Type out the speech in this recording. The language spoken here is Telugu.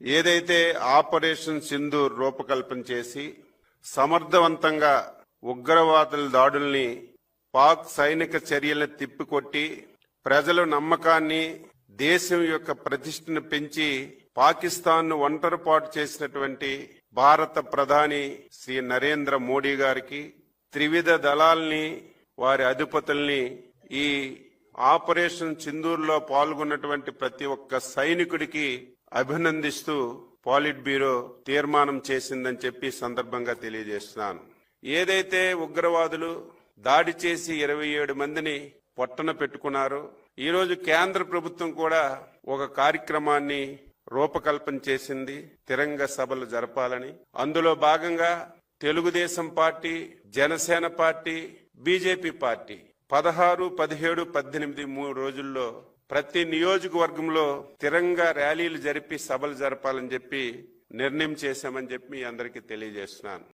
ఏదైతే ఆపరేషన్ సింధూర్ రూపకల్పన చేసి సమర్థవంతంగా ఉగ్రవాదుల దాడుల్ని పాక్ సైనిక చర్యలను తిప్పికొట్టి ప్రజల నమ్మకాన్ని దేశం యొక్క ప్రతిష్టను పెంచి పాకిస్తాన్ను ఒంటరిపాటు చేసినటువంటి భారత ప్రధాని శ్రీ నరేంద్ర మోడీ గారికి త్రివిధ దళాల్ని వారి అధిపతుల్ని ఈ ఆపరేషన్ సింధూర్లో పాల్గొన్నటువంటి ప్రతి ఒక్క సైనికుడికి అభినందిస్తూ పాలిట్ బ్యూరో తీర్మానం చేసిందని చెప్పి సందర్భంగా తెలియజేస్తున్నాను. ఏదైతే ఉగ్రవాదులు దాడి చేసి 27 మందిని పొట్టన పెట్టుకున్నారో ఈరోజు కేంద్ర ప్రభుత్వం కూడా ఒక కార్యక్రమాన్ని రూపకల్పన చేసింది, తిరంగ సభలు జరపాలని. అందులో భాగంగా Telugu Desam party, Janasena party, BJP party 16, 17, 18 3 రోజుల్లో ప్రతి నియోజకవర్గంలో తిరంగా ర్యాలీలు జరిపి సభలు జరపాలని చెప్పి నిర్ణయం చేశామని చెప్పి మీ అందరికీ తెలియజేస్తున్నాను.